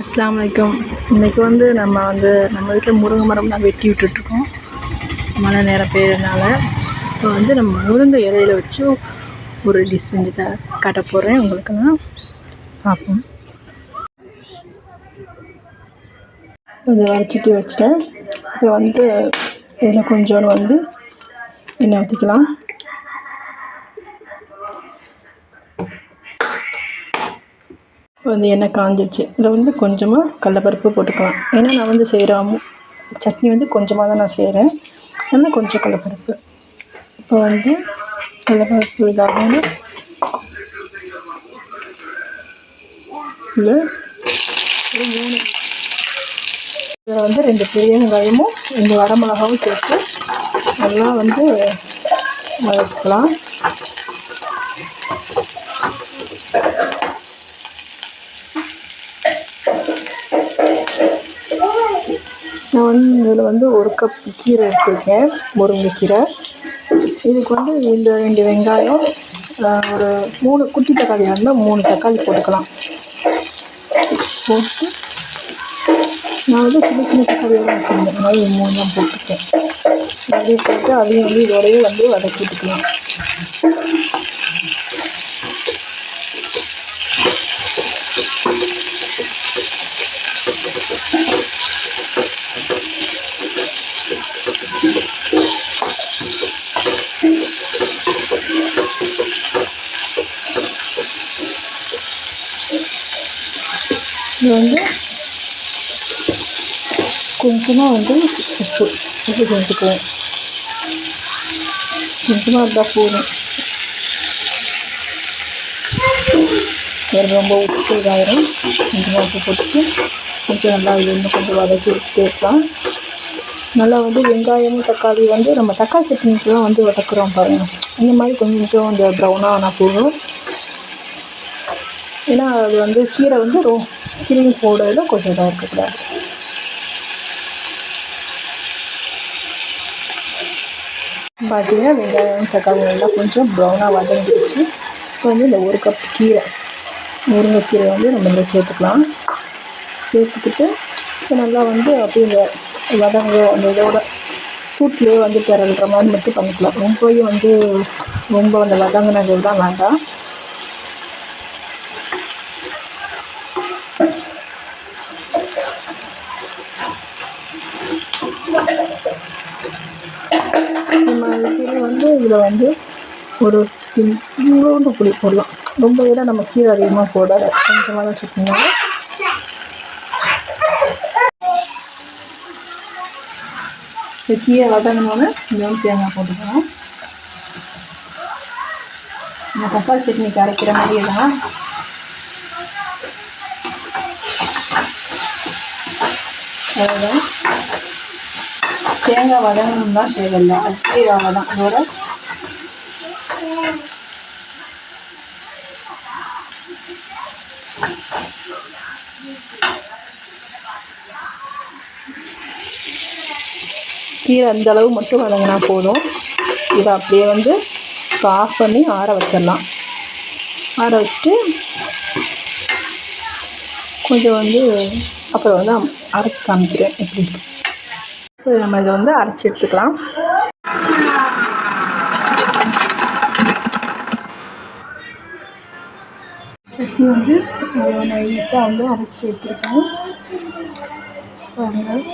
அஸ்ஸலாமு அலைக்கும். இன்றைக்கி நம்ம வீட்டில் முருங்கை மரம்லாம் வெட்டி விட்டுட்ருக்கோம் மழை நேரம் பெய்யறதுனால. இப்போ நம்ம முருங்கை இலையில வச்சு ஒரு டிஷ் செஞ்சு காட்ட போகிறேன் உங்களுக்கு. நான் பார்ப்போம். இதை வரைச்சிட்டு வச்சுட்டேன். இப்போ இதில் கொஞ்சோண்டு எண்ணெய் ஊற்றிக்கலாம். எண்ணெய் காஞ்சிடுச்சு. இதில் கொஞ்சமாக கடலப்பருப்பு போட்டுக்கலாம். ஏன்னா நான் செய்கிற சட்னி கொஞ்சமாக தான் நான் செய்கிறேன். அதனால் கொஞ்சம் கடலப்பருப்பு. இப்போ கடலப்பருப்பு இதாகணும். இல்லை ஒரு 3 இதில் 2 பெரிய வெங்காயமும் 2 வரமிளகாவும் சேர்த்து நல்லா வதக்கலாம். நான் இதில் 1 கப் கீரை எடுத்துருக்கேன், முருங்கைக்கீரை. இதுக்கு இந்த 2 வெங்காயம், ஒரு 3 குட்டி தக்காளியாக இருந்தால் 3 தக்காளி போட்டுக்கலாம். போட்டு நான் சின்ன சின்ன தக்காளியாக தான் வச்சுருந்தேன், அதனால் 3 தான் போட்டுருக்கேன். அதையும் போட்டு அதையும் இதோடையே வதக்கிட்டுக்கலாம். இது கொஞ்சமாக உப்பு சேர்த்துக்குவேன். கொஞ்சமாக இருந்தால் போதும். ரொம்ப உப்பு இதாயிரும். கொஞ்சமாக உப்பு போட்டுட்டு கொஞ்சம் நல்லா இது கொஞ்சம் வதக்கி எடுத்துக்கலாம். நல்லா வெங்காயமும் தக்காளி நம்ம தக்காளி சட்னிக்கெலாம் வதக்குறோம் பாருங்கள், இந்த மாதிரி கொஞ்சம் இந்த ப்ரௌனாக ஆனால் போதும். ஏன்னா அது கீரை கிருமி போடுறதுல கொஞ்சம் இதாக இருக்கக்கூடாது. பார்த்தீங்கன்னா வெங்காயம் தக்காளி எல்லாம் கொஞ்சம் ப்ரௌனாக வதங்கிடுச்சு. இப்போ இந்த 1 கப் கீரை, முருங்கைக்கீரை நம்ம இதில் சேர்த்துக்கலாம். சேர்த்துக்கிட்டு நல்லா அப்படியே இந்த வதங்க இதோட சூட்லேயே திரள்ற மாதிரி மட்டும் பண்ணிக்கலாம். ரொம்ப வதங்கினது தான் வேண்டாம். இதில் ஒரு ஸ்பூன் இவ்வளோண்டு புளி போடலாம். ரொம்ப இடம் நம்ம கீரை அதிகமாக போடாத, கொஞ்சமாக தான் சட்னினால. இந்த கீரை வதங்கினோன்னு இன்னும் தேங்காய் போட்டுக்கலாம். நம்ம தக்காளி சட்னிக்கு அரைக்கிற மாதிரியே தான். அவ்வளோதான். தேங்காய் வதங்கணும் தான் தேவையில்லை, அது கீரை தான். அதோட கீரை அந்த அளவு மட்டும் வதங்கினா போதும். இதை அப்படியே இப்போ ஆஃப் பண்ணி ஆற வச்சிடலாம். ஆற வச்சுட்டு கொஞ்சம் அப்புறம் அரைச்சி காமிக்கிறேன் எப்படி. இப்போ நம்ம இதை அரைச்சி எடுத்துக்கலாம். சட்னி நைஸாக அரைச்சி எடுத்துருக்கேன் பாருங்கள்.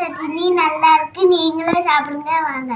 சட்னி நல்லா இருக்கு, நீங்களும் சாப்பிடுங்க வாங்க.